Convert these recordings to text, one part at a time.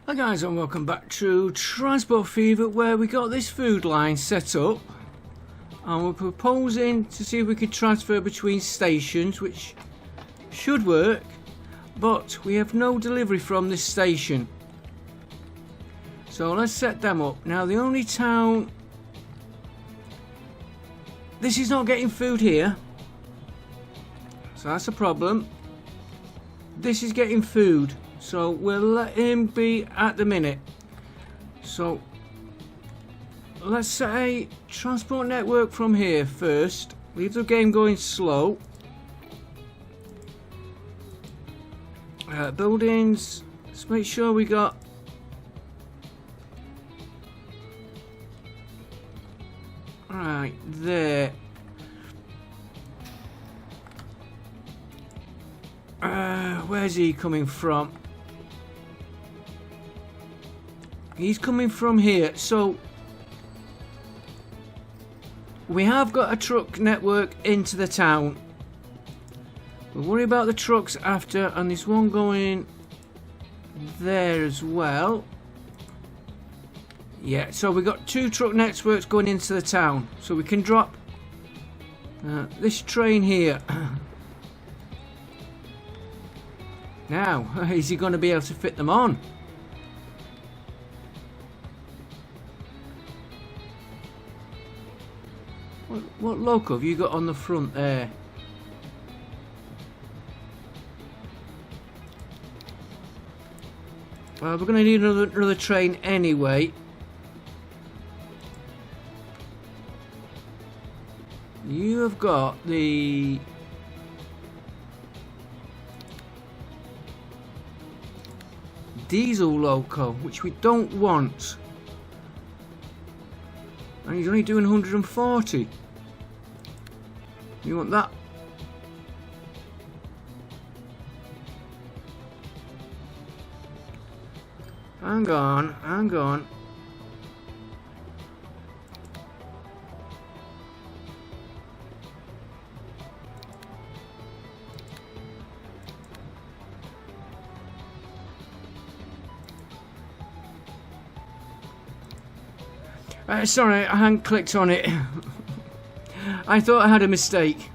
Hi guys, and welcome back to Transport Fever, where we got this food line set up and we're proposing to see if we could transfer between stations, which should work, but we have no delivery from this station. So let's set them up. Now the only town, this is not getting food here, so that's a problem. This is getting food, so we'll let him be at the minute. So let's set a transport network from here first. Leave the game going slow. Buildings, let's make sure we got right there. Where's he coming from? He's coming from here, so we have got a truck network into the town. We'll worry about the trucks after, and there's one going there as well. Yeah, so we've got two truck networks going into the town, so we can drop this train here. Now, is he going to be able to fit them on? What loco have you got on the front there? Well, we're going to need another train anyway. You have got the diesel loco, which we don't want, and he's only doing 140. You want that? Hang on, hang on. Sorry, I hadn't clicked on it. I thought I had a mistake.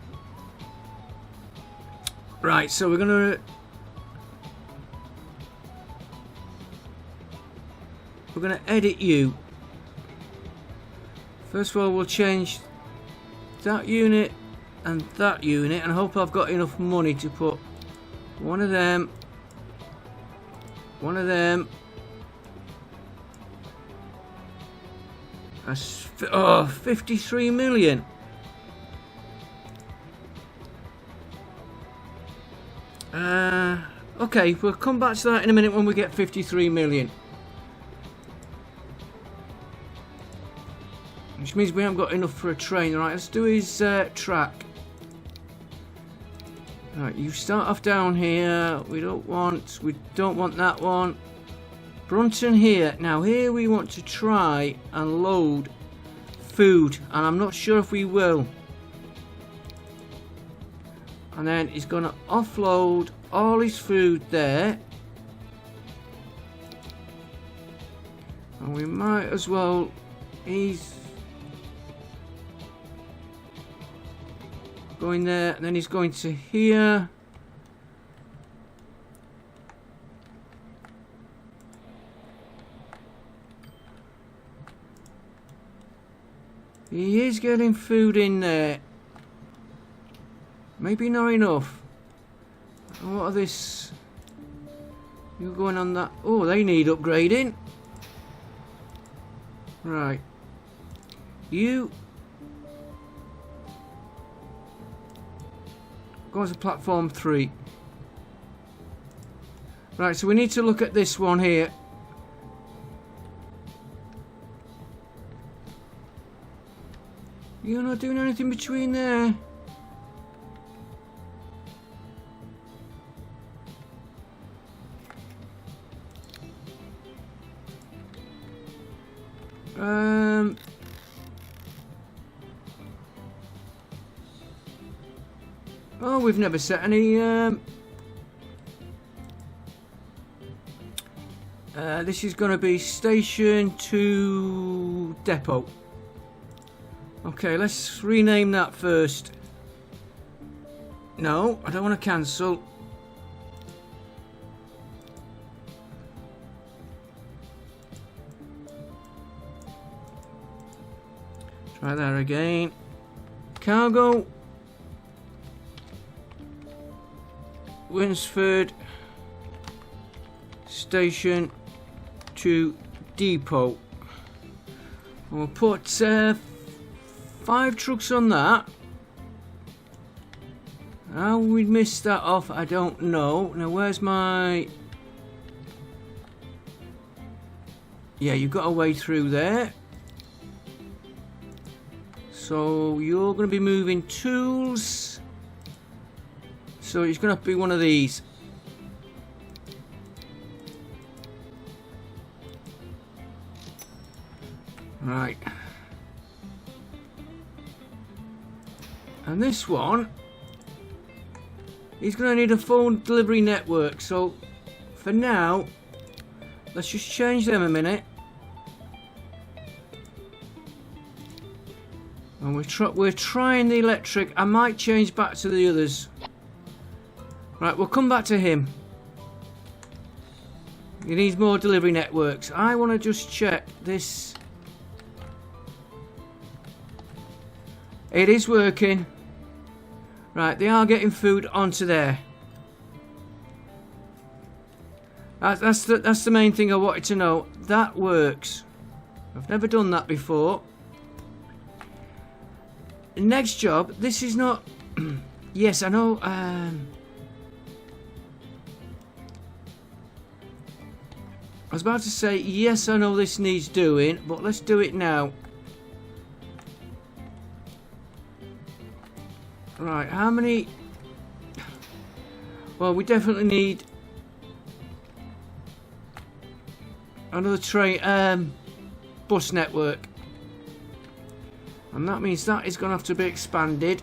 Right, so we're gonna edit you. First of all, we'll change that unit and that unit, and I hope I've got enough money to put one of them, That's 53 million. Okay, we'll come back to that in a minute when we get 53 million. Which means we haven't got enough for a train. Right, let's do his track. Right, you start off down here. We don't want that one. Brunton here. Now here we want to try and load food, and I'm not sure if we will. And then he's going to offload all his food there. And we might as well, he's going there, and then he's going to here. He is getting food in there. Maybe not enough. What are this? You're going on that. Oh, they need upgrading. Right. You go to platform 3. Right, so we need to look at this one here. You're not doing anything between there. Oh, we've never set any This is going to be station to depot. Okay, let's rename that first. No, I don't want to cancel. Try that again. Cargo. Winsford. Station to depot. We'll put 5 trucks on that. How we missed that off, I don't know. Now, where's my... Yeah, you've got a way through there. So, you're going to be moving tools. So, it's going to have to be one of these. Right. And this one, he's going to need a phone delivery network. So, for now, let's just change them a minute. And we're trying the electric. I might change back to the others. Right, we'll come back to him. He needs more delivery networks. I want to just check this. It is working. Right, they are getting food onto there. That's the main thing I wanted to know. That works. I've never done that before. Next job. This is not... Yes, I know. I was about to say, yes, I know this needs doing, but let's do it now. Right, how many... Well, we definitely need another train, bus network. And that means that is going to have to be expanded.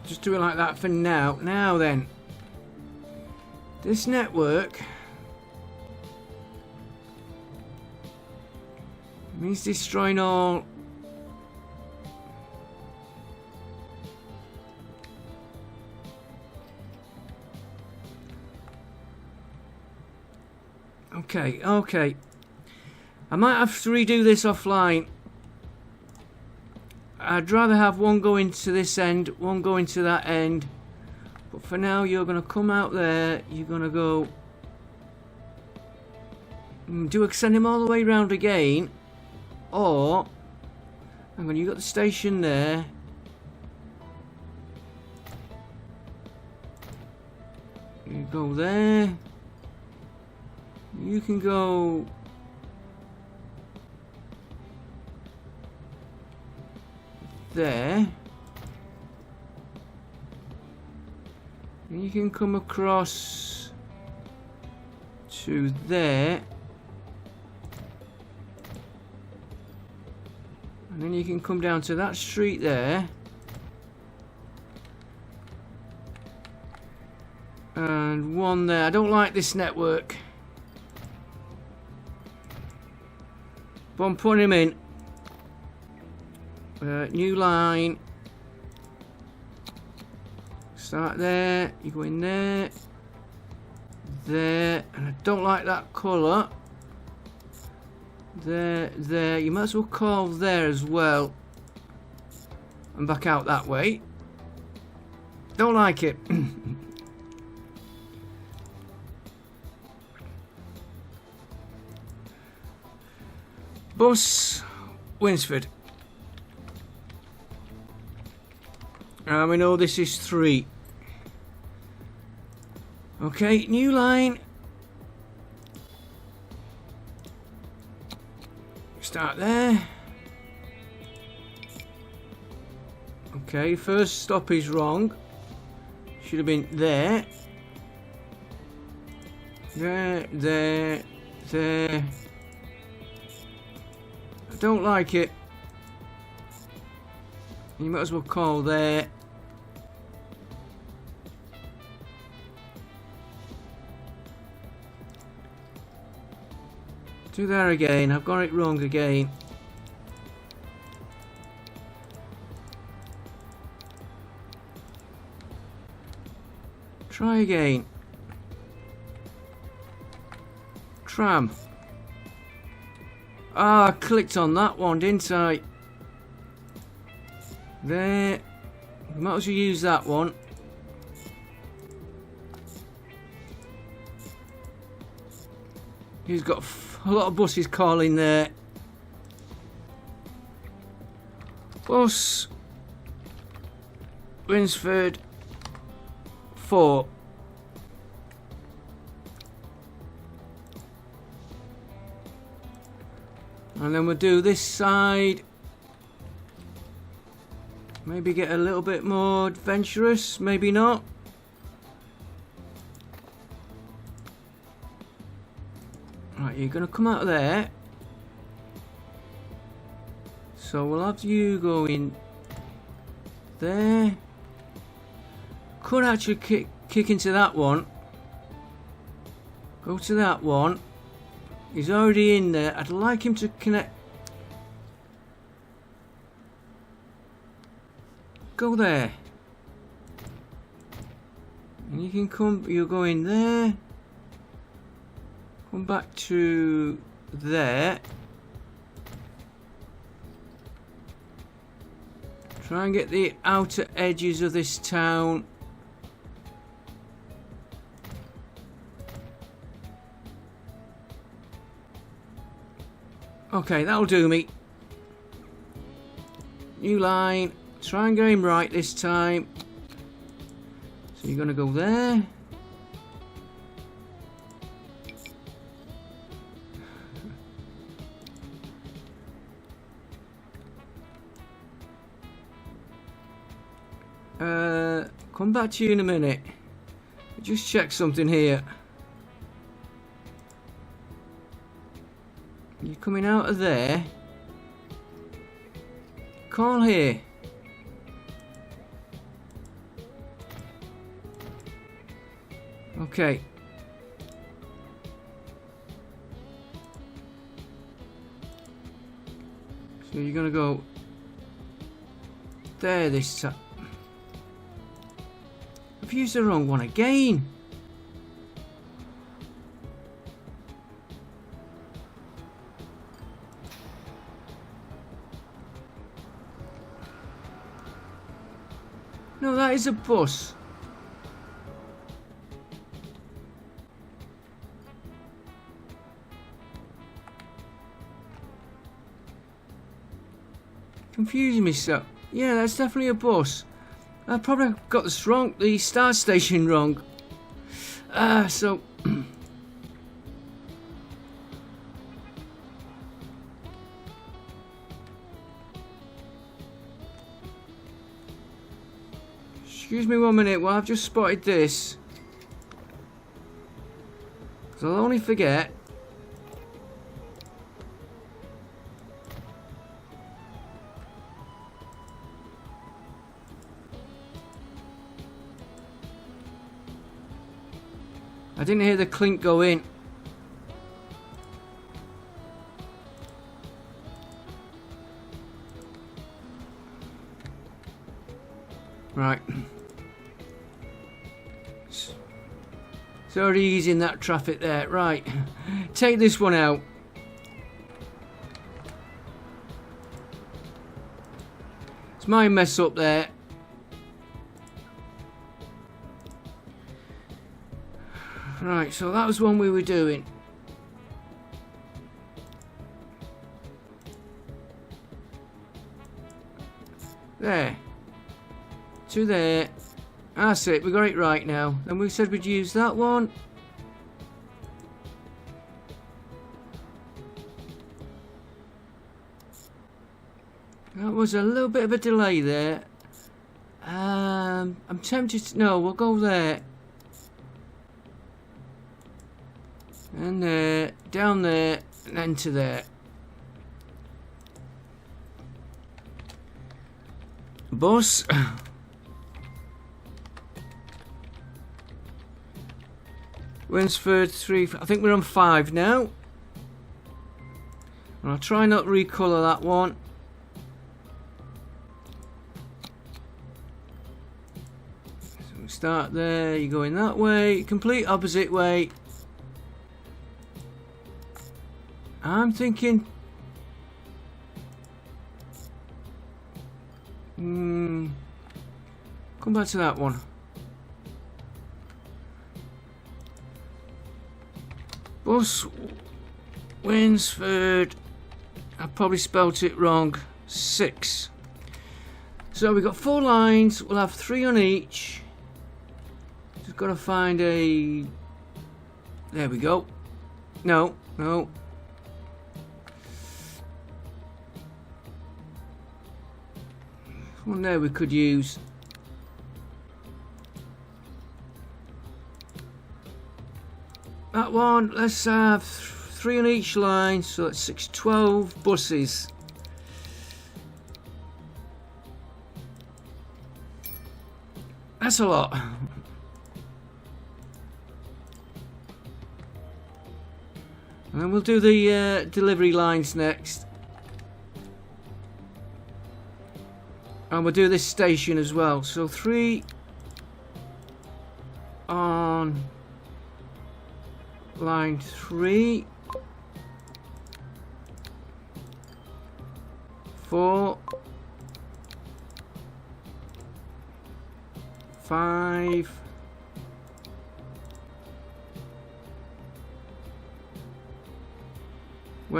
Just do it like that for now. Now then, this network means destroying all. Okay. I might have to redo this offline. I'd rather have one going to this end, one going to that end. But for now, you're going to come out there. You're going to go... Send him all the way around again. Or... Hang on, you got the station there. You go there. You can go... there. And you can come across to there. And then you can come down to that street there. And one there. I don't like this network. But I'm putting him in. New line. Start there. You go in there. There. And I don't like that colour. There. You might as well call there as well. And back out that way. Don't like it. Bus Winsford. We know this is 3. Okay, new line. Start there. Okay, first stop is wrong. Should have been there. There. There. I don't like it. You might as well call there. Do there again. I've got it wrong again. Try again. Tram. Ah, I clicked on that one, didn't I? There. Might as well use that one. He's got a lot of buses calling there. Bus. Winsford. 4. And then we'll do this side. Maybe get a little bit more adventurous, maybe not. Right, you're going to come out of there. So we'll have you go in there. Could actually kick into that one. Go to that one. He's already in there. I'd like him to connect. Go there. And you can come, you'll go in there. Come back to there. Try and get the outer edges of this town. Okay, that'll do me. New line. Try and get him right this time. So you're going to go there. Come back to you in a minute. Just check something here. You're coming out of there. Call here. Okay. So you're gonna go there this time. I've used the wrong one again. No, that is a bus. Confusing myself. Yeah, that's definitely a bus. I probably got the start station wrong. So excuse me 1 minute while I've just spotted this. 'Cause I'll only forget. I didn't hear the clink go in. Right. It's already easing that traffic there. Right. Take this one out. It's my mess up there. Right, so that was one we were doing. There. To there. That's it, we got it right now. Then we said we'd use that one. That was a little bit of a delay there. I'm tempted to... No, we'll go there. And down there and then to there. Bus. Winsford 3. I think we're on 5 now. And I'll try not recolour that one. So we start there, you're going that way, complete opposite way. I'm thinking come back to that one. Bus Winsford, I probably spelt it wrong, 6. So we've got 4 lines, we'll have 3 on each. Just got to find a... There we go. No. One there we could use. That one, let's have 3 on each line, so that's 6, 12 buses. That's a lot. And then we'll do the delivery lines next. And we'll do this station as well. So 3 on line 3, 4, 5,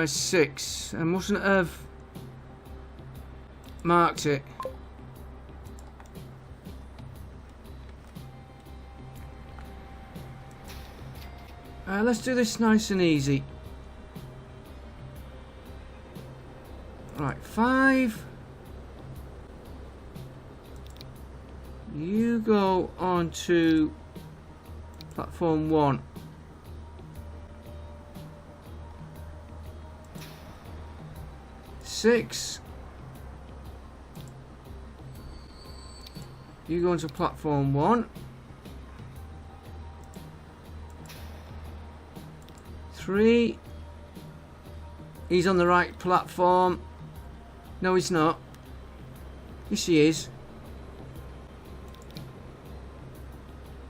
6? I mustn't have marked it. Let's do this nice and easy. Right, 5. You go on to platform 1. Six. You go onto platform 1. 3. He's on the right platform. No, he's not. Yes, he is.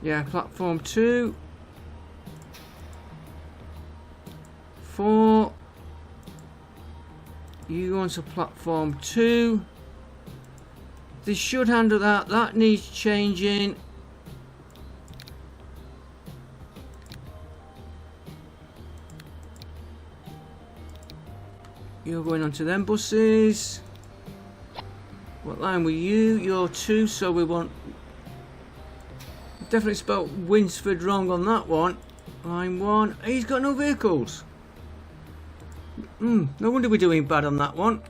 Yeah, platform 2. 4. You go onto platform 2. This should handle that. That needs changing. You're going onto them buses. What line were you? You're 2, so we want... Definitely spelt Winsford wrong on that one. Line 1. He's got no vehicles. No wonder we're doing bad on that one.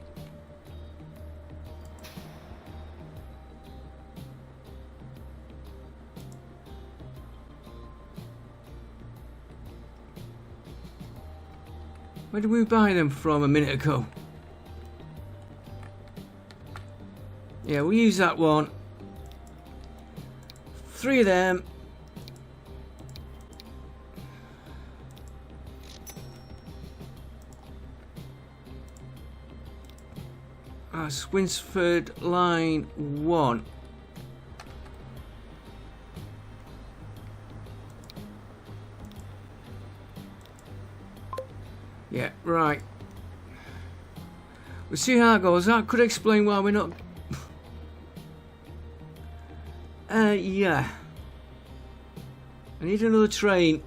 Where did we buy them from a minute ago? Yeah, we'll use that one. 3 of them. That's Winsford line 1. Yeah, right. We'll see how that goes. That could explain why we're not... yeah. I need another train.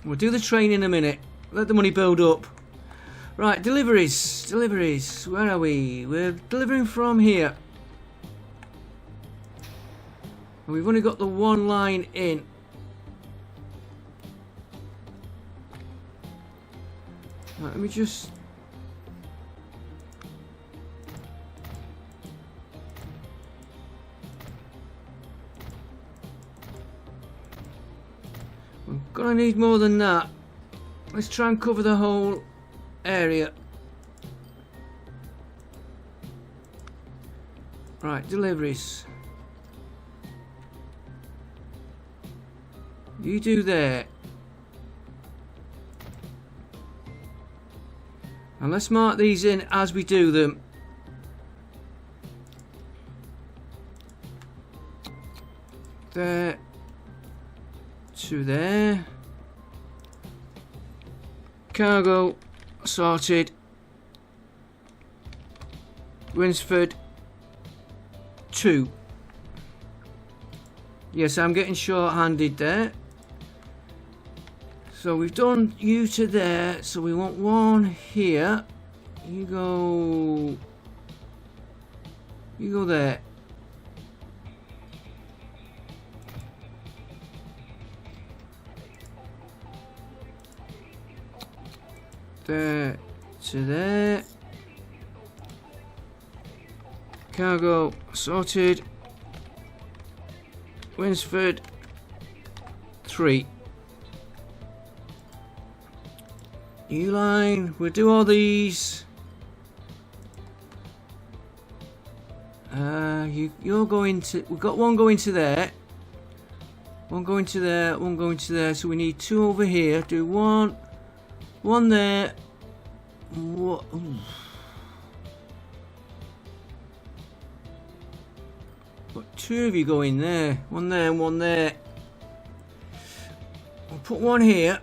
We'll do the train in a minute. Let the money build up. Right, deliveries. Deliveries. Where are we? We're delivering from here. And we've only got the 1 line in. Right, let me just... Gonna need more than that. Let's try and cover the whole area. Right, deliveries. You do there. And let's mark these in as we do them. There to there. Cargo sorted. Winsford 2. Yes, I'm getting short-handed there. So we've done you to there, so we want one here. You go there. There to there. Cargo sorted. Winsford 3. New line. We'll do all these. You're going to. We've got one going to there. One going to there. One going to there. So we need 2 over here. Do one. One there. What? Got 2 of you going there. One there and one there. We'll put one here.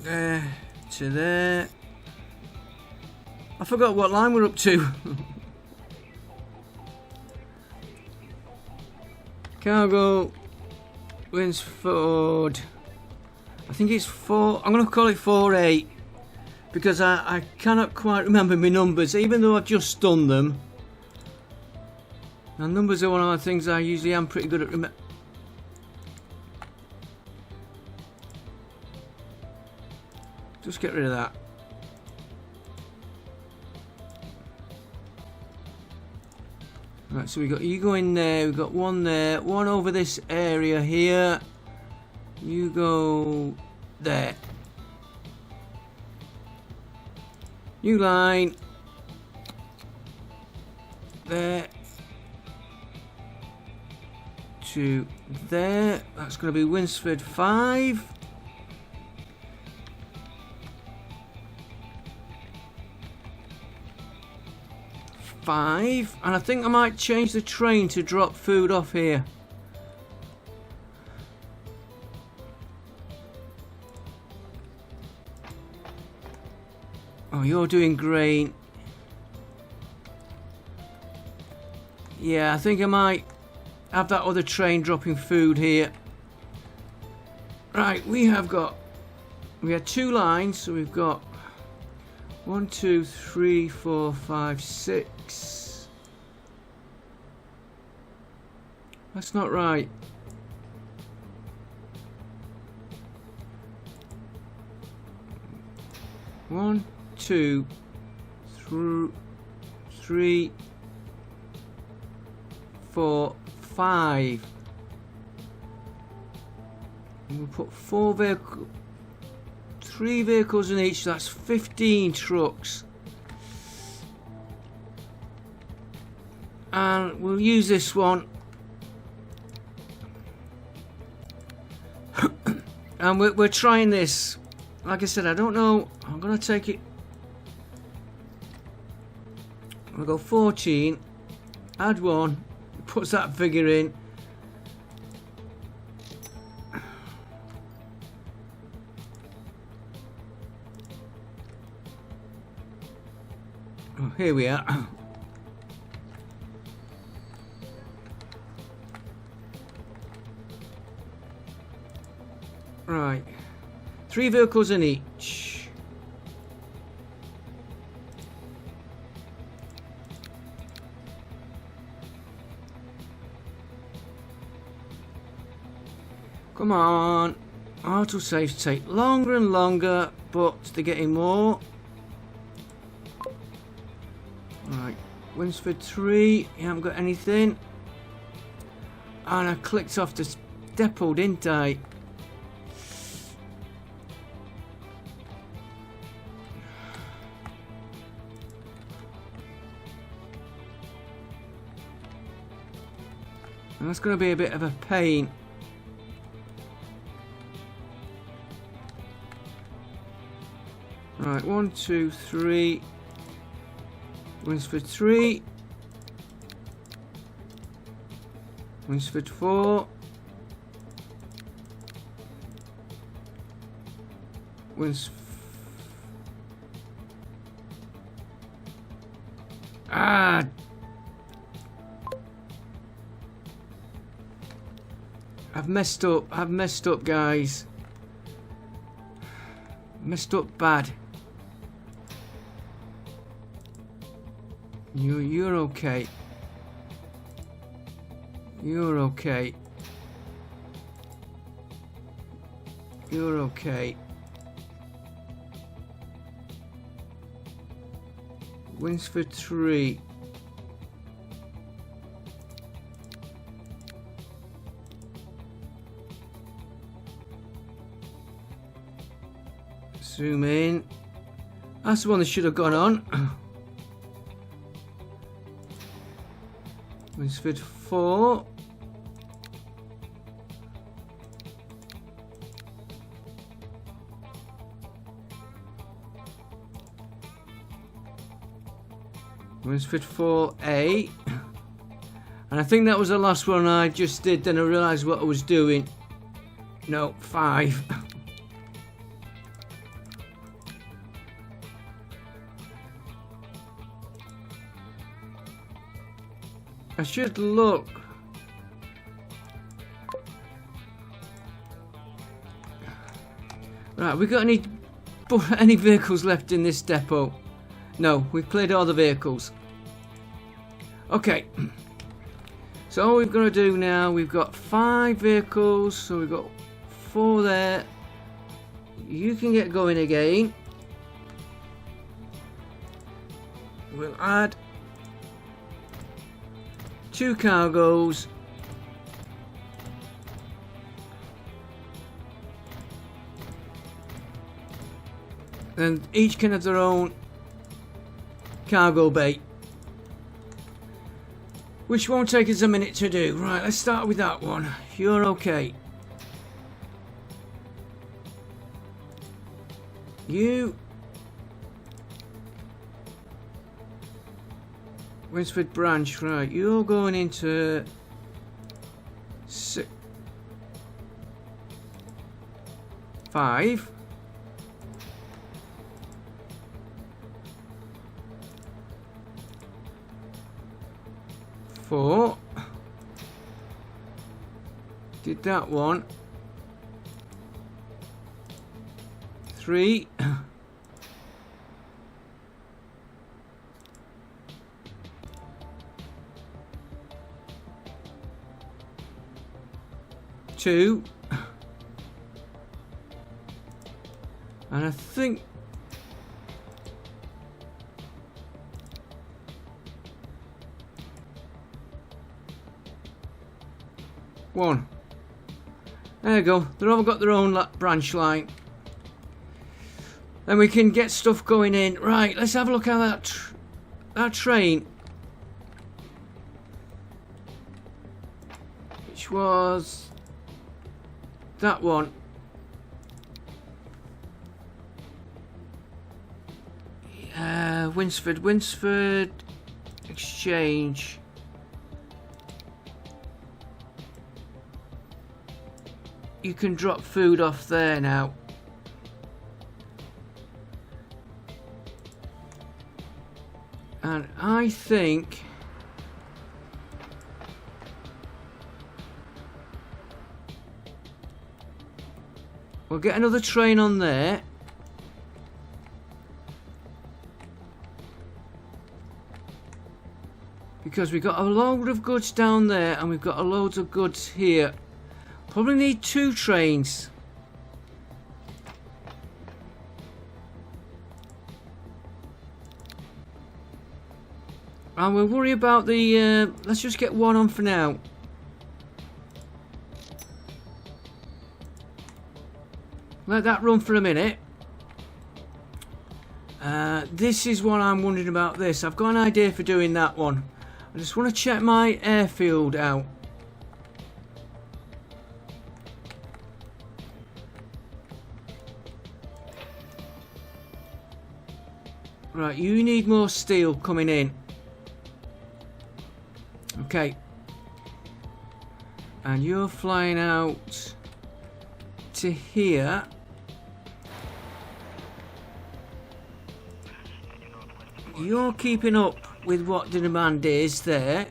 There to there. I forgot what line we're up to. Cargo Winsford. I think it's 4. I'm going to call it 4A because I cannot quite remember my numbers, even though I've just done them. Now, numbers are one of the things I usually am pretty good at remembering. Just get rid of that. Right, so we got you going there, we've got one there, one over this area here. You go there. New line. There. To there. That's going to be Winsford 5. And I think I might change the train to drop food off here. Oh, you're doing grain. Yeah, I think I might have that other train dropping food here. Right, we had 2 lines, so we've got 1, 2, 3, 4, 5, 6. That's not right. One, 2, 3, 4, 5. And we'll put 4 vehicles. 3 vehicles in each, that's 15 trucks. And we'll use this one. And we're trying this. Like I said, I don't know. I'm going to take it. We'll go 14. Add 1. Puts that figure in. Oh, here we are. Right. 3 vehicles in each. Come on. Autosaves take longer and longer, but they're getting more. Winsford 3. You haven't got anything. And I clicked off this depot, didn't I? And that's going to be a bit of a pain. Right, 1, 2, 3. Winsford 3. Winsford 4. Ah! I've messed up, guys. Messed up bad. You're okay. You're okay. You're okay. Winsford 3. Zoom in. That's the one that should have gone on. Winsford 4. Winsford 4A. And I think that was the last one I just did, then I realised what I was doing. No, 5. I should look. Right, we got any vehicles left in this depot? No, we've cleared all the vehicles. Okay. So all we've got to do now, we've got 5 vehicles, so we've got 4 there. You can get going again. We'll add 2 cargoes. And each can have their own cargo bay, which won't take us a minute to do. Right, let's start with that one. You're okay. You Winsford branch, right, you're going into 5. 4. Did that one. 3. 2. And I think one. There you go. They've all got their own branch line. And we can get stuff going in. Right, let's have a look at that train. Which was that one. Winsford Exchange. You can drop food off there now. And I think we'll get another train on there. Because we've got a load of goods down there and we've got a load of goods here. Probably need 2 trains. And we'll worry about the... let's just get one on for now. Let that run for a minute. This is what I'm wondering about this. I've got an idea for doing that one. I just want to check my airfield out. Right, you need more steel coming in. Okay. And you're flying out to here. You're keeping up with what the demand is there.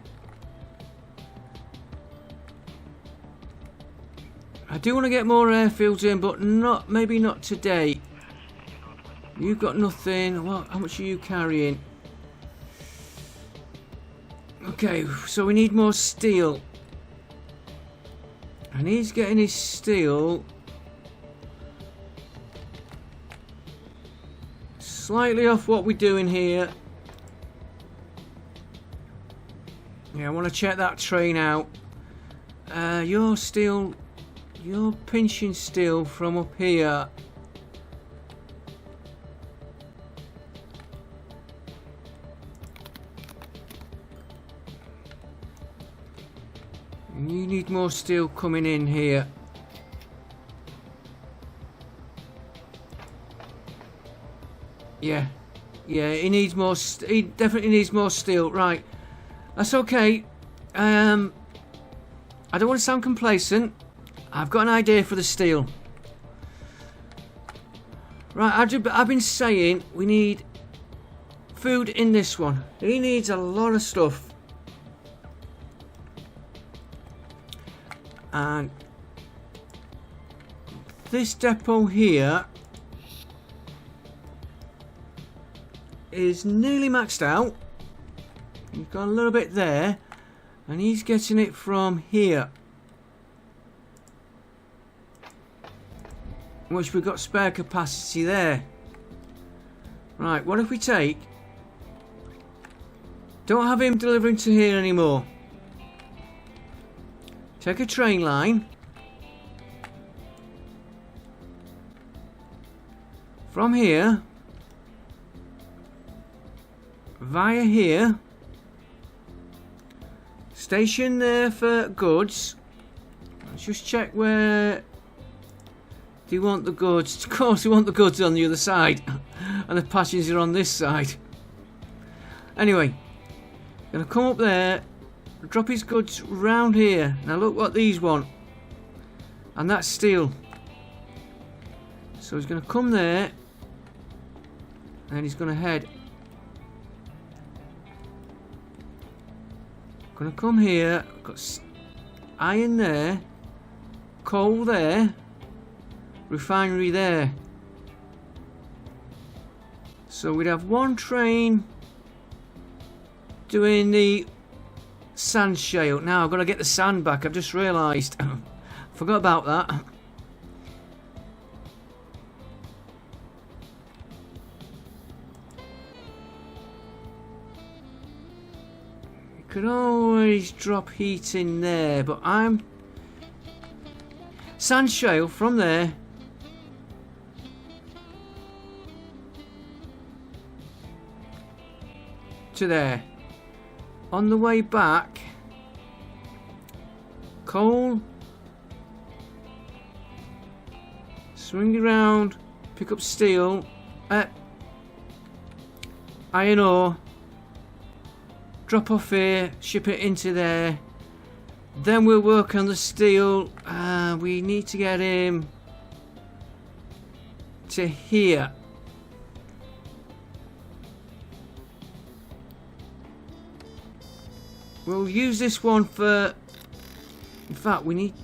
I do want to get more airfields in, but maybe not today. You've got nothing. Well, how much are you carrying? Okay, so we need more steel. And he's getting his steel slightly off what we're doing here. Yeah, I want to check that train out. You're pinching steel from up here. You need more steel coming in here. Yeah, he needs more. He definitely needs more steel. Right, that's okay. I don't want to sound complacent. I've got an idea for the steel. Right, I've been saying we need food in this one. He needs a lot of stuff. And this depot here is nearly maxed out. He's got a little bit there, and he's getting it from here, which we've got spare capacity there. Right, what if we don't have him delivering to here anymore. Take a train line from here via here, station there for goods. Let's just check where do you want the goods. Of course you want the goods on the other side and the passengers are on this side. Anyway, gonna come up there, drop his goods round here. Now look what these want, and that's steel. So he's going to come there, and he's going to head. Going to come here. Got iron there, coal there, refinery there. So we'd have one train doing the sand shale. Now I've got to get the sand back. I've just realised. Forgot about that. You could always drop heat in there, but I'm sand shale from there to there. On the way back, coal, swing around, pick up steel, iron ore, drop off here, ship it into there. Then we'll work on the steel. We need to get him to here. We'll use this one for... In fact, we need...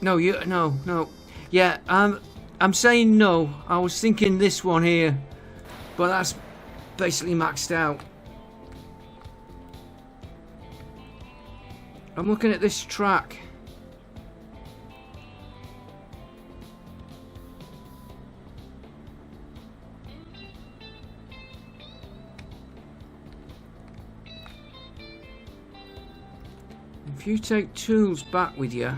No, no. Yeah, I'm saying no. I was thinking this one here, but that's basically maxed out. I'm looking at this track. If you take tools back with you,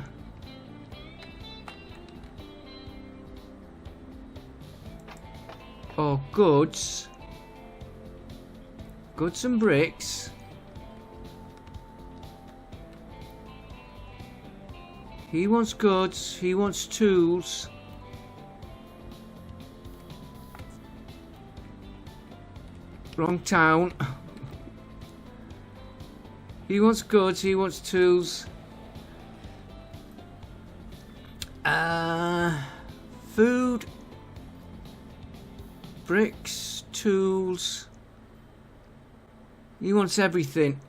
or goods and bricks, he wants goods, he wants tools. Wrong town. He wants goods, he wants tools. Food, bricks, tools. He wants everything.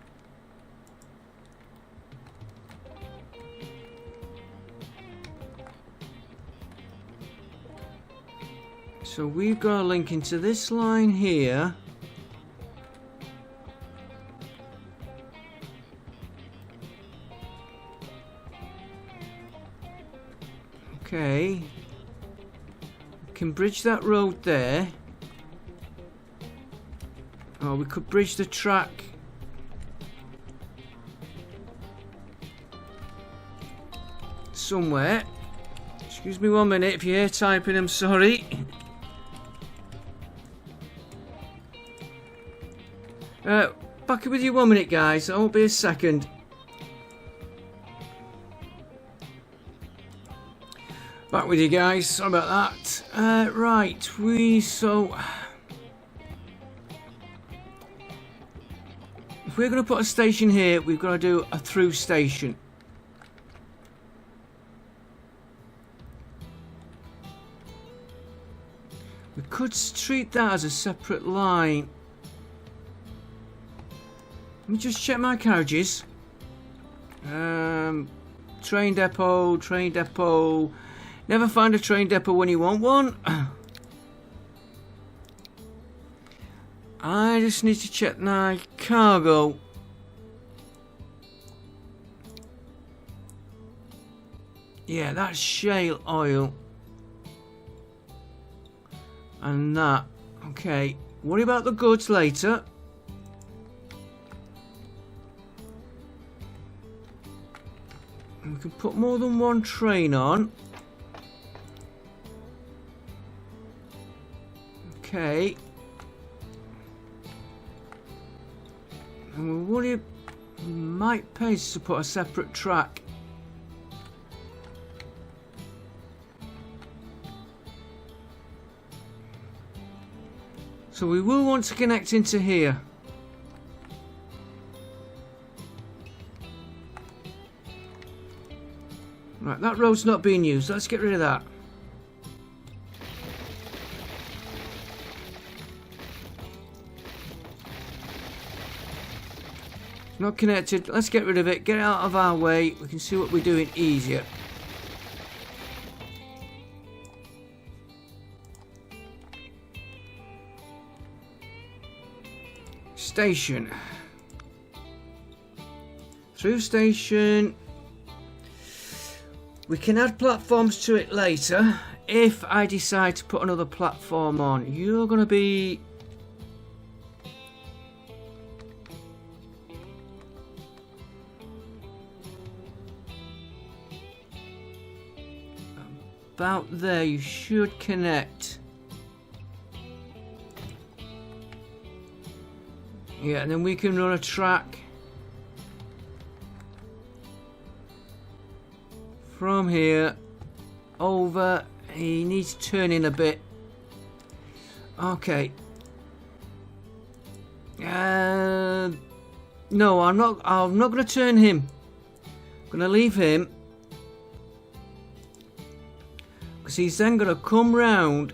So we've got a link into this line here. Okay, we can bridge that road there. Oh, we could bridge the track. Somewhere. Excuse me 1 minute if you hear typing, I'm sorry. Back with you 1 minute, guys. I won't be a second. Back with you guys, sorry about that. Right, so if we're going to put a station here, we've got to do a through station. We could treat that as a separate line. Let me just check my carriages. Train depot. Never find a train depot when you want one. I just need to check my cargo. Yeah, that's shale oil. And that. Okay. Worry about the goods later. We can put more than one train on. Okay. And we might pay to put a separate track. So we will want to connect into here. Right, that road's not being used. Let's get rid of that. Not connected. Let's get rid of it. Get it out of our way. We can see what we're doing easier. Station. Through station. We can add platforms to it later. If I decide to put another platform on, you're going to be... about there. You should connect. Yeah, and then we can run a track from here over. He needs to turn in a bit. Okay. No, I'm not going to turn him. I'm going to leave him. Because he's then going to come round.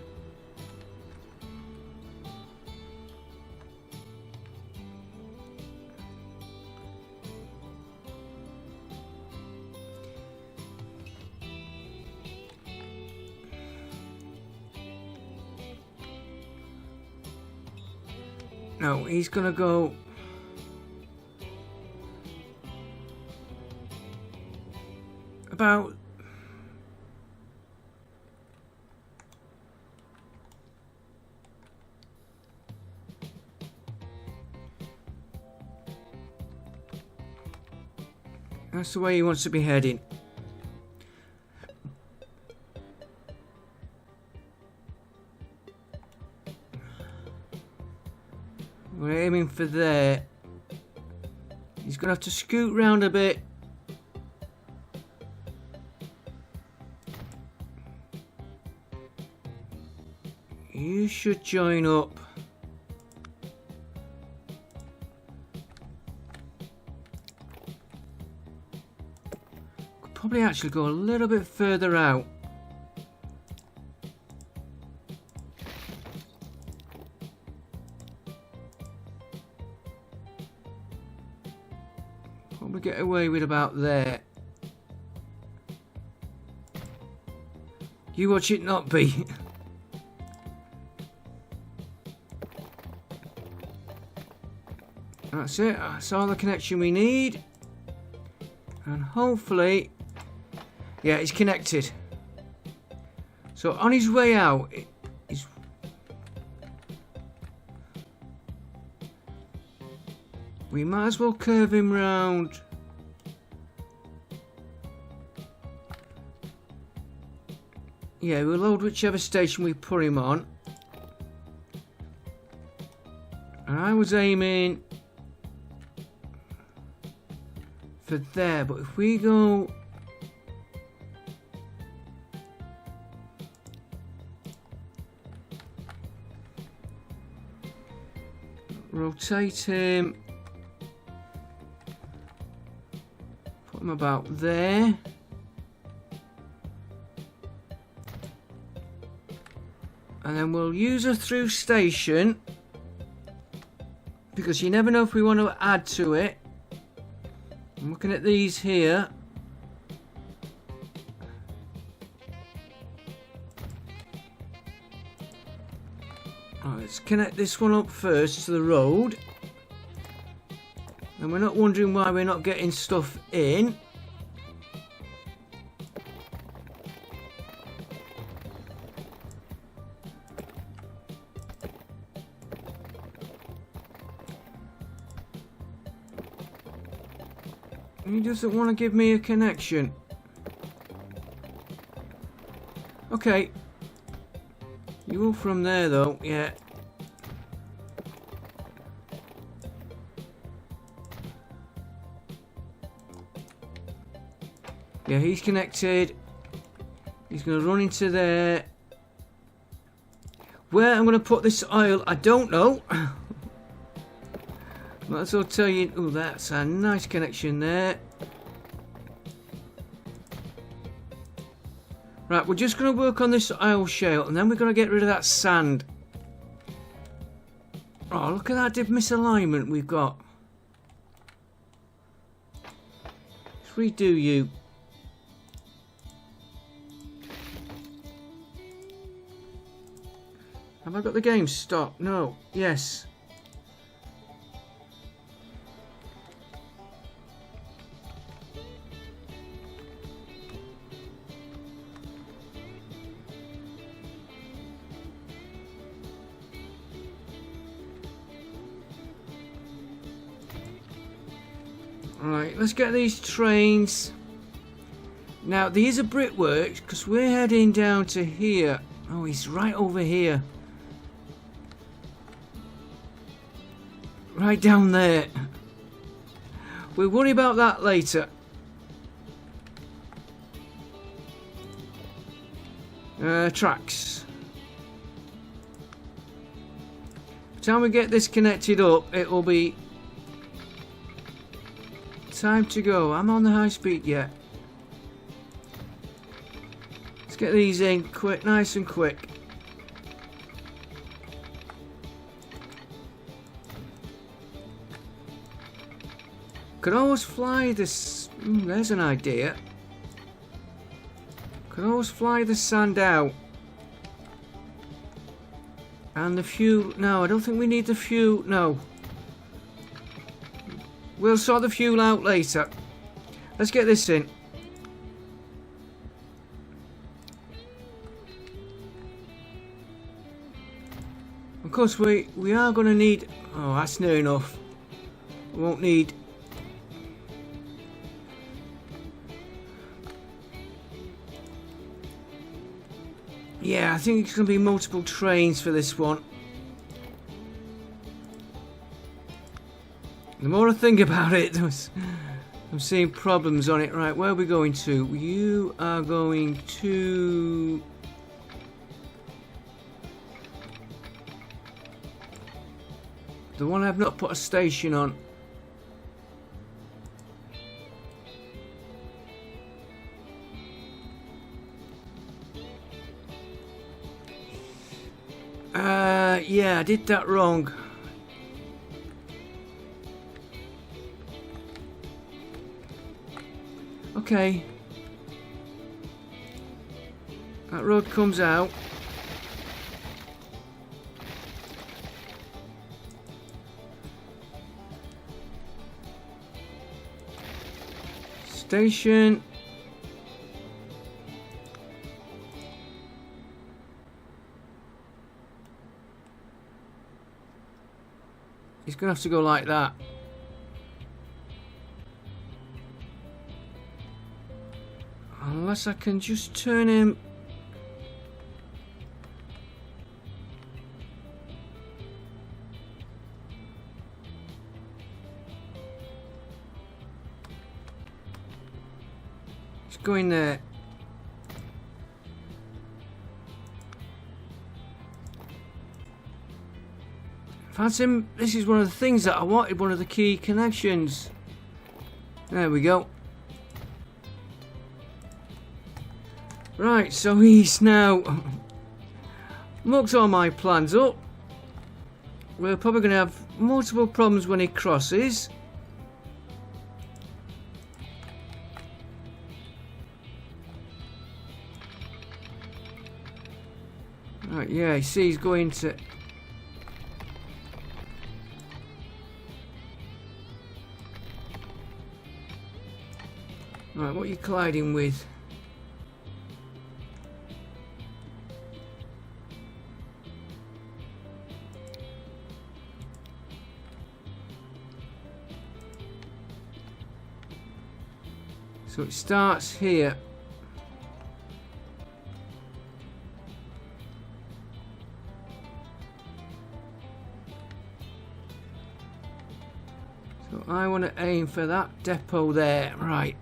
No, he's going to go... about... That's the way he wants to be heading. We're aiming for there. He's going to have to scoot round a bit. You should join up. Could probably actually go a little bit further out. Probably get away with about there. You watch it not be. That's it, that's all the connection we need. And hopefully, yeah, it's connected. So on his way out, we might as well curve him round. Yeah, we'll load whichever station we put him on. And I was aiming for there, but if we go rotate him, put him about there, and then we'll use a through station because you never know if we want to add to it. I'm looking at these here. Right, let's connect this one up first to the road. And we're not wondering why we're not getting stuff in. He doesn't want to give me a connection. Okay. You go from there though, yeah. Yeah, he's connected. He's going to run into there. Where I'm going to put this oil, I don't know. Might as well tell you. Oh, that's a nice connection there. Right, we're just going to work on this oil shale and then we're going to get rid of that sand. Oh, look at that misalignment we've got. Let's redo you. Have I got the game stopped? No. Yes. Right, let's get these trains. Now, these are brickworks because we're heading down to here. Oh, he's right over here. Right down there. We'll worry about that later. Tracks. By the time we get this connected up, it will be time to go. I'm on the high speed yet. Let's get these in quick, nice and quick. Could always fly this. There's an idea. Could always fly the sand out. And the fuel. No, I don't think we need the fuel. No. We'll sort the fuel out later. Let's get this in. Of course, we are going to need. Oh, that's near enough. We won't need. Yeah, I think it's going to be multiple trains for this one. The more I think about it, I'm seeing problems on it. Right, where are we going to? You are going to... the one I've not put a station on. Yeah, I did that wrong. Okay. That road comes out. Station. He's gonna have to go like that. Unless I can just turn him. He's going there. Fancy, this is one of the things that I wanted, one of the key connections. There we go. Right, so he's now mucked all my plans up. We're probably going to have multiple problems when he crosses. Right, yeah, you see he's going to... Right, what are you colliding with? So it starts here. So I want to aim for that depot there, right.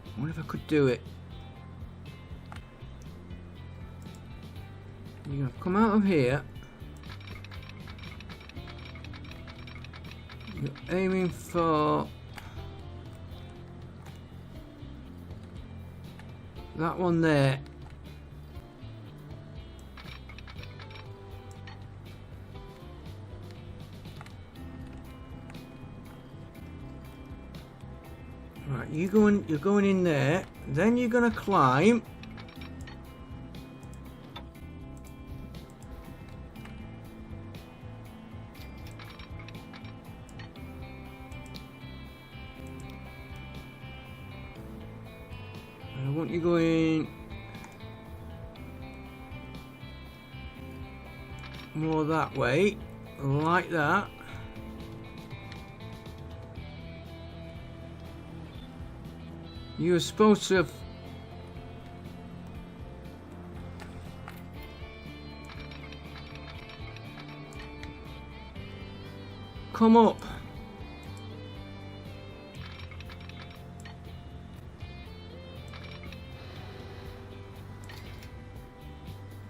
I wonder if I could do it. You're going to come out of here. You're aiming for that one there. Right, you're going in there, then you're going to climb. I want you going more that way, like that. You were supposed to have come up.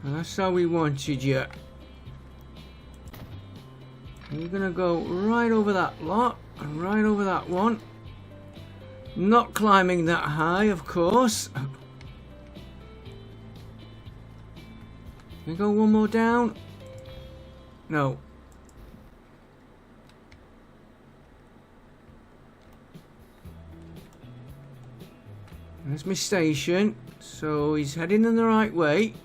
And that's how we wanted you. And you're gonna go right over that lot and right over that one. Not climbing that high, of course. Can we go one more down? No. There's my station. So he's heading in the right way.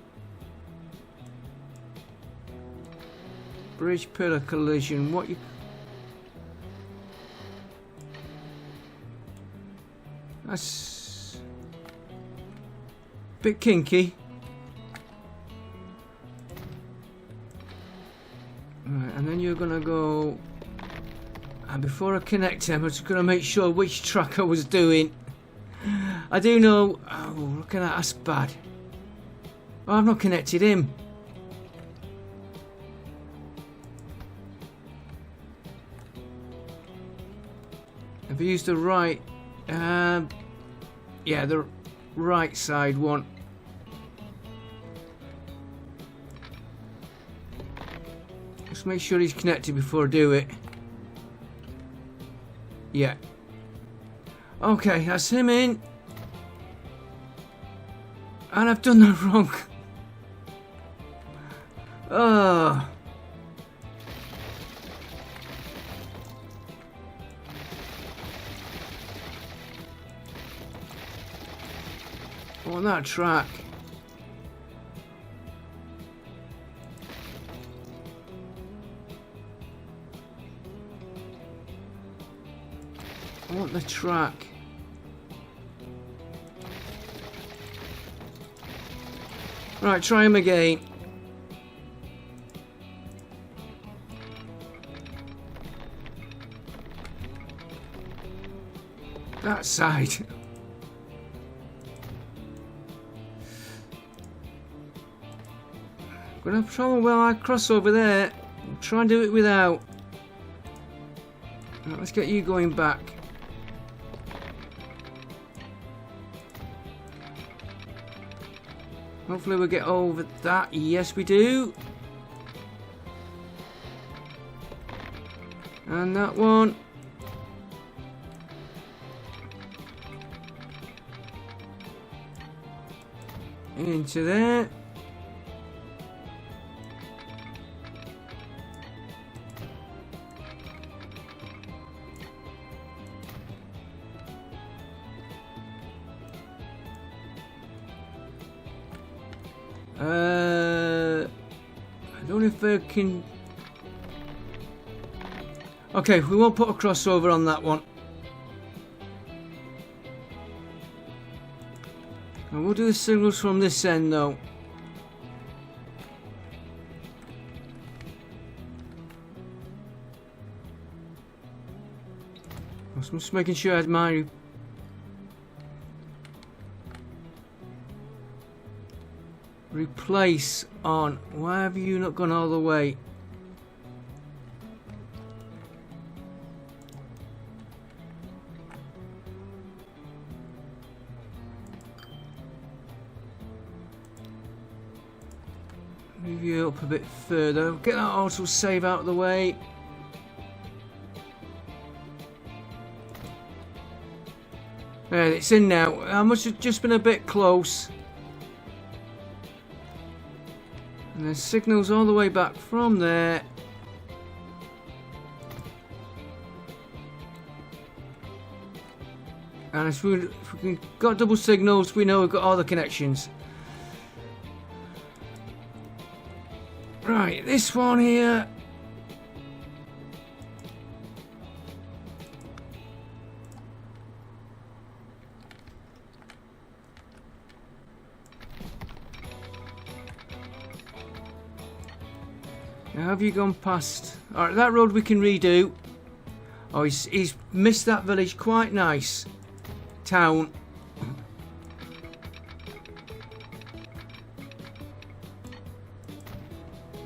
Bridge pillar collision. What you... That's a bit kinky. Right, and then you're gonna go And before I connect him, I'm just going to make sure which track I was doing. I do know... Oh, look at that, that's bad. Oh, I've not connected him. Have I used the right... yeah, the right side one. Just make sure he's connected before I do it. Yeah. Okay, that's him in. And I've done that wrong. Oh. On that track. I want the track. Right, try him again. That side. Gonna try well I cross over there. Try and do it without. Right, let's get you going back. Hopefully we'll get over that. Yes, we do. And that one. Into there. I don't know if I can... Okay, we won't put a crossover on that one. And we'll do the signals from this end though. I'm just making sure I had my... replace on. Why have you not gone all the way? Move you up a bit further. Get that auto save out of the way. There, it's in now. I must have just been a bit close. And there's signals all the way back from there. And if we've got double signals, we know we've got all the connections. Right, this one here. Now have you gone past? Alright, that road we can redo. Oh, he's missed that village. Quite nice town.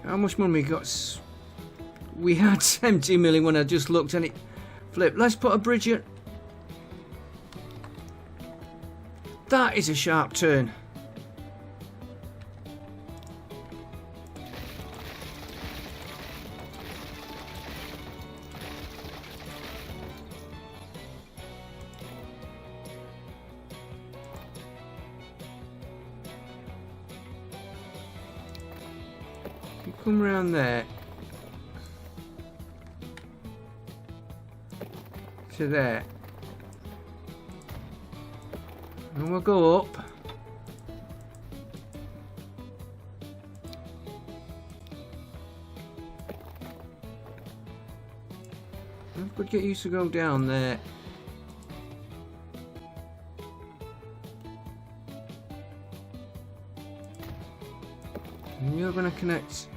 How much money we got? We had 70 million when I just looked and it flipped. Let's put a bridge in. That is a sharp turn. You come round there to there, and we'll go up. I could get you to go down there. And you're going to connect.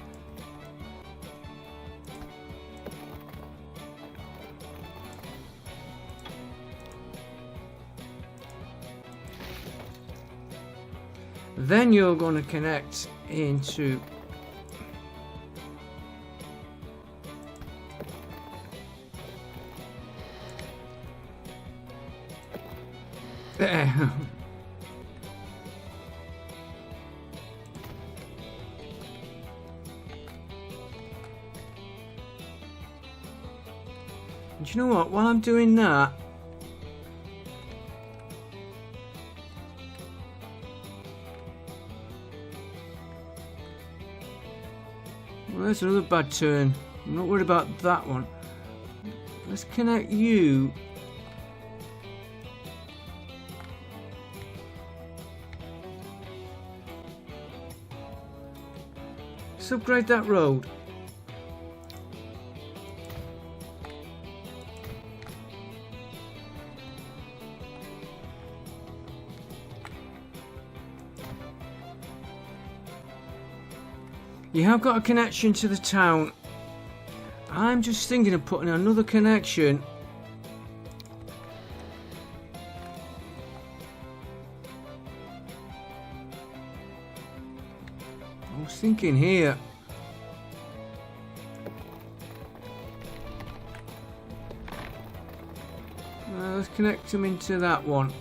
Then you're going to connect into there. Do you know what? While I'm doing that, well, there's another bad turn. I'm not worried about that one. Let's connect you. Let's upgrade that road. You have got a connection to the town. I'm just thinking of putting another connection. I was thinking here. Let's connect them into that one.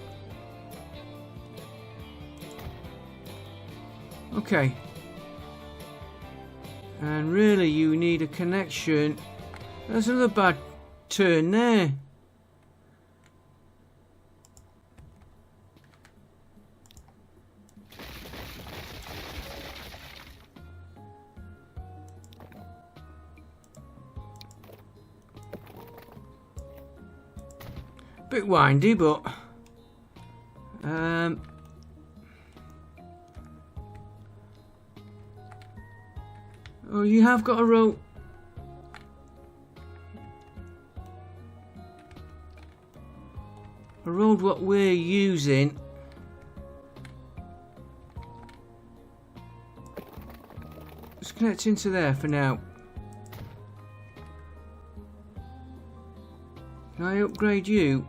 Okay. And really you need a connection. There's another bad turn there. Bit windy, but oh, you have got a road. A road what we're using. Let's connect into there for now. Can I upgrade you?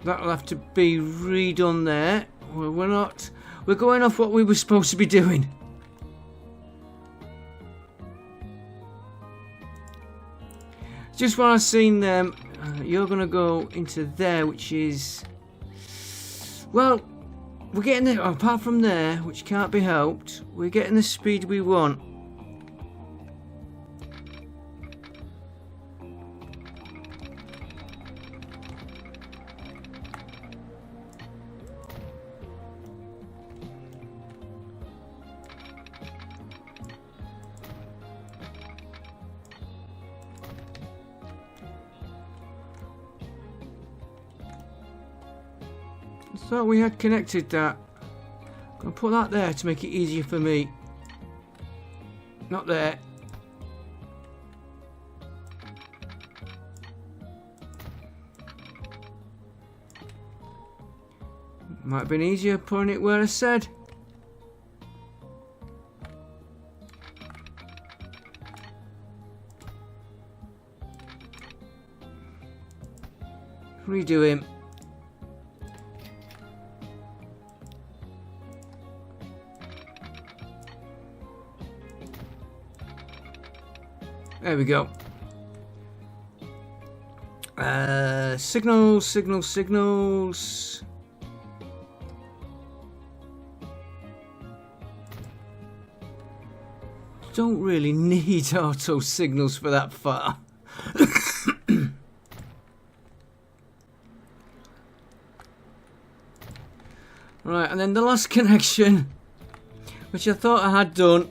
That'll have to be redone there. We're not. We're going off what we were supposed to be doing. Just when I've seen them, you're going to go into there, which is. Well, we're getting there. Apart from there, which can't be helped, we're getting the speed we want. I thought we had connected that. I'm going to put that there to make it easier for me. Not there. Might have been easier putting it where I said. Redo him. There we go. Signals, signals, signals. Don't really need auto signals for that far. Right, and then the last connection, which I thought I had done.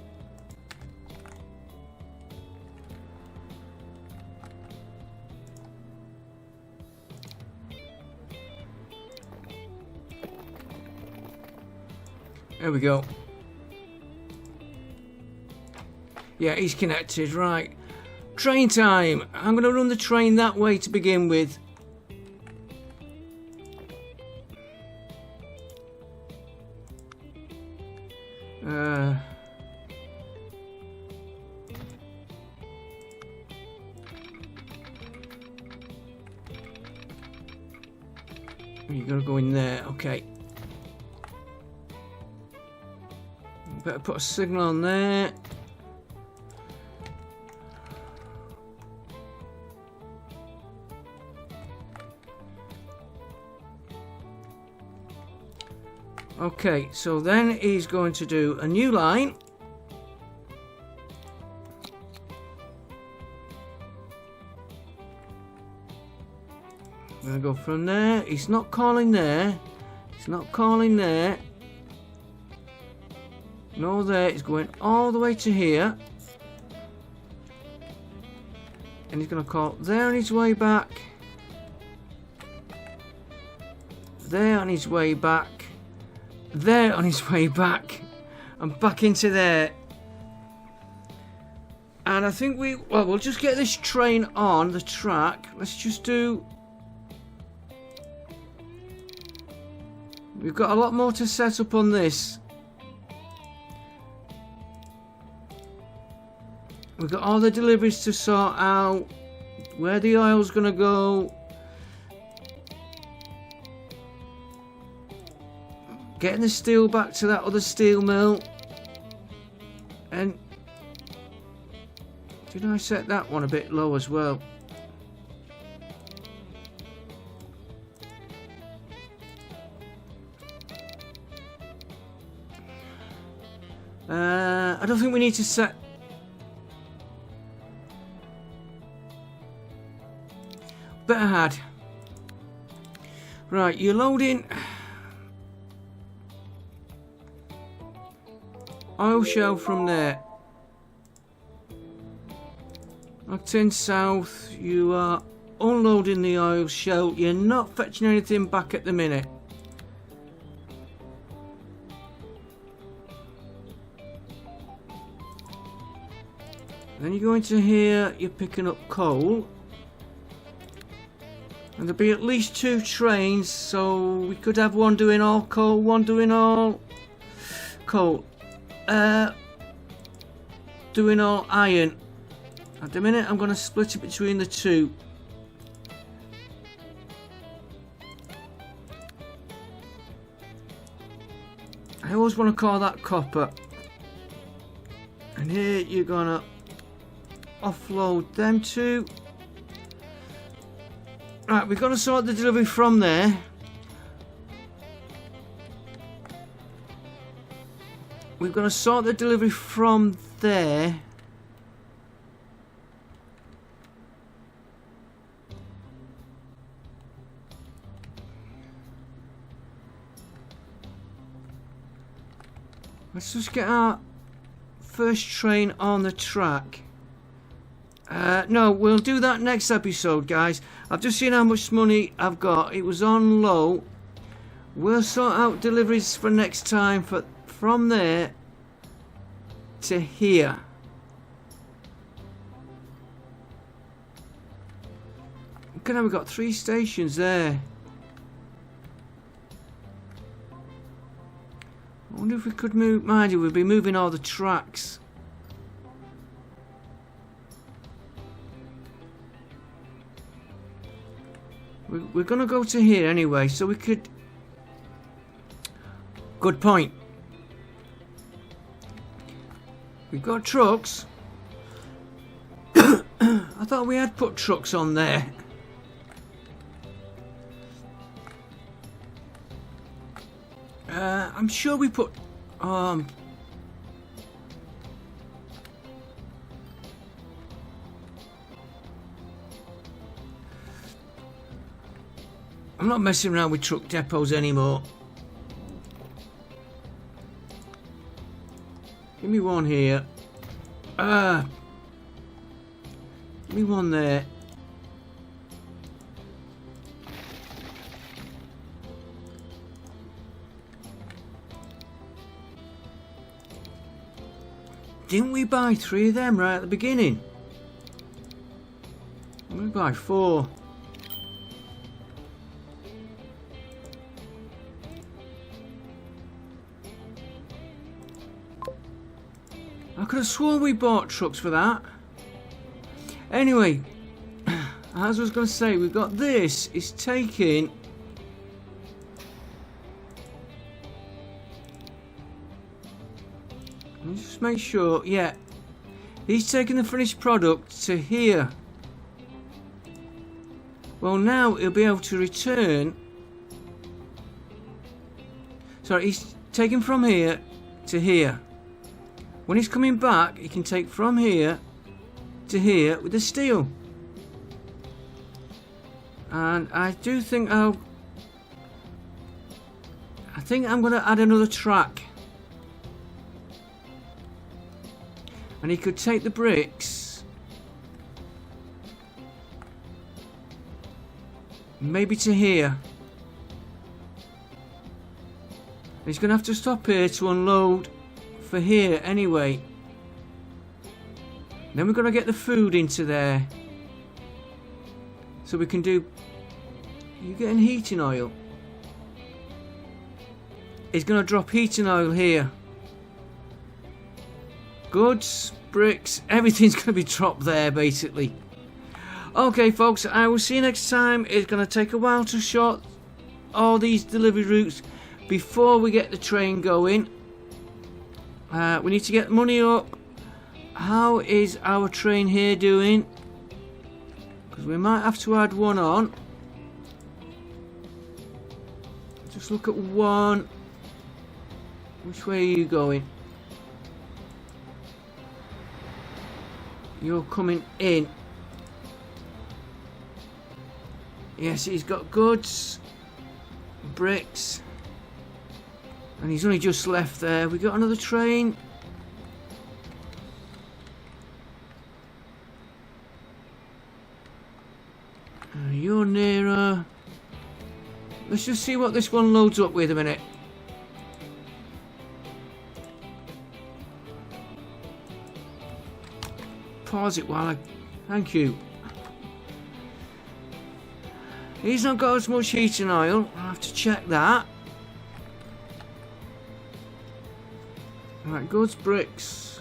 There we go. Yeah, he's connected, right. Train time. I'm going to run the train that way to begin with. You gotta go in there, okay. Better put a signal on there. Okay, so then he's going to do a new line. I'm going to go from there. He's not calling there. He's not calling there. No there. He's going all the way to here. And he's going to call there on his way back. There on his way back. There on his way back. And back into there. And I think we'll just get this train on the track. Let's just do... We've got a lot more to set up on this. We've got all the deliveries to sort out. Where the oil's going to go. Getting the steel back to that other steel mill. And did I set that one a bit low as well? I don't think we need to set... Better had. Right, you're loading... Oil shell from there. Octane south, you are unloading the oil shell. You're not fetching anything back at the minute. Then you go into here, you're picking up coal. And there'll be at least 2 trains, so we could have one doing all coal, one doing all coal. Doing all iron. At the minute I'm going to split it between the 2. I always want to call that copper. And here you're going to offload them 2. Right, we've got to sort the delivery from there. We've got to sort the delivery from there. Let's just get our first train on the track. No, we'll do that next episode, guys. I've just seen how much money I've got. It was on low. We'll sort out deliveries for next time from there to here. Look at how we've got 3 stations there. I wonder if we could move... Mind you, we'll be moving all the tracks. We're going to go to here anyway, so we could... Good point. We've got trucks. I thought we had put trucks on there. I'm sure we put... I'm not messing around with truck depots anymore. Give me one here. Give me one there. Didn't we buy 3 of them right at the beginning? We buy 4. I could have sworn we bought trucks for that. Anyway, as I was going to say, we've got this. It's taking Just make sure. Yeah. He's taking the finished product to here. Well, now he'll be able to return. Sorry, he's taking from here to here. When he's coming back, he can take from here to here with the steel. And I do think I think I'm going to add another track. And he could take the bricks maybe to here. He's going to have to stop here to unload for here anyway. Then we're going to get the food into there. So we can do... You getting heating oil? He's going to drop heating oil here. Goods, bricks, everything's going to be dropped there basically. Okay folks, I will see you next time. It's going to take a while to short all these delivery routes before we get the train going. We need to get money up. How is our train here doing? Because we might have to add one on. Just look at one. Which way are you going? You're coming in. Yes, he's got goods, bricks, and he's only just left there. We got another train. You're nearer. Let's just see what this one loads up with a minute. Pause it while I... Thank you. He's not got as much heating oil. I'll have to check that. Right, goods, bricks.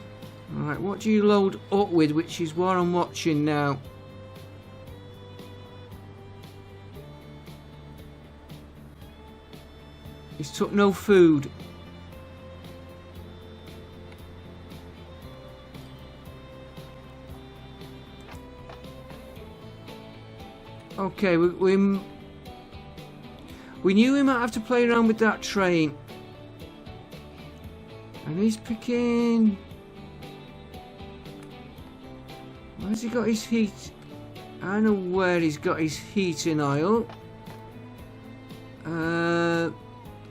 Alright, what do you load up with, which is what I'm watching now. He's took no food. Okay, we knew we might have to play around with that train. And he's picking... Where's he got his heat? I know where he's got his heating oil.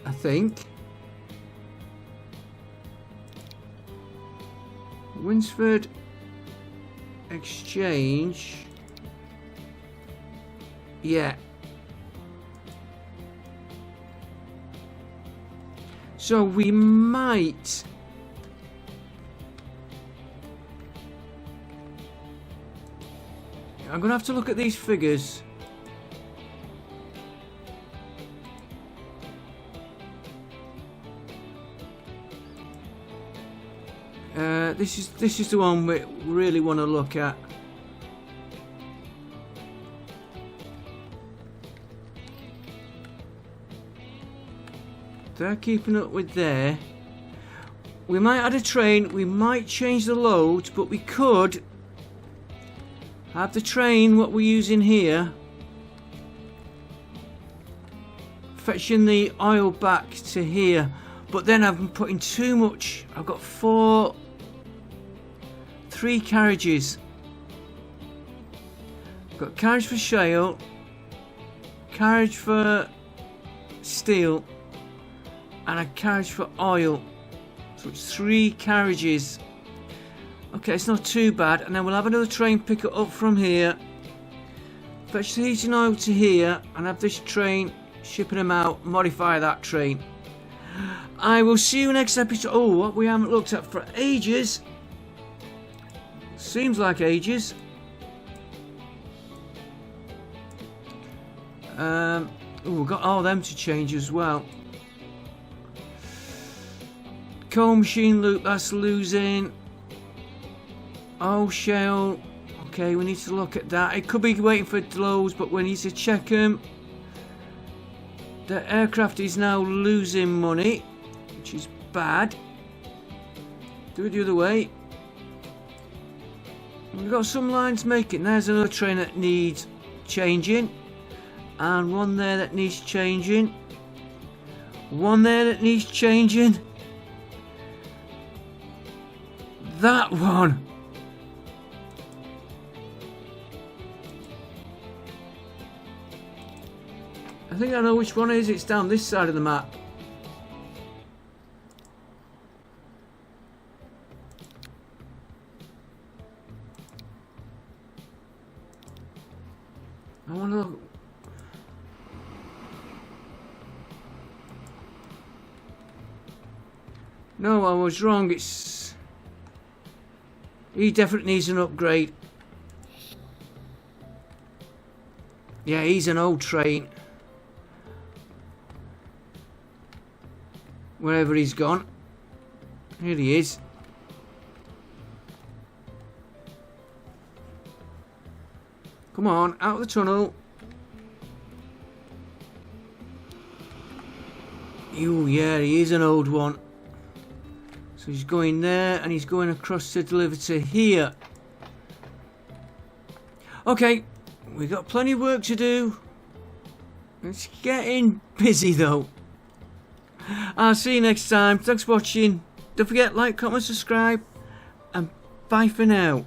I think. Winsford Exchange. Yeah. So we might... I'm going to have to look at these figures. This is the one we really want to look at. They're keeping up with there. We might add a train, we might change the loads, but we could have the train, what we're using here, fetching the oil back to here. But then I'm putting too much. I've got 3 carriages. I've got carriage for shale, carriage for steel, and a carriage for oil. So it's 3 carriages. Okay, it's not too bad. And then we'll have another train pick it up from here, fetch the heating oil to here, and have this train shipping them out, modify that train. I will see you next episode. Oh, what we haven't looked at for ages. Seems like ages. Oh, we've got all them to change as well. Coal machine loop, that's losing. Oh, Shale. Okay, we need to look at that. It could be waiting for lows, but we need to check them. The aircraft is now losing money, which is bad. Do it the other way. We've got some lines making. There's another train that needs changing. And one there that needs changing. One there that needs changing. That one. I think I know which one it is. It's down this side of the map. I want to look. No, I was wrong. It's... He definitely needs an upgrade. Yeah, he's an old train. Wherever he's gone. Here he is. Come on, out of the tunnel. Oh yeah, he is an old one. So he's going there and he's going across to deliver to here. Okay, we've got plenty of work to do. It's getting busy though. I'll see you next time. Thanks for watching. Don't forget, like, comment, subscribe, and bye for now.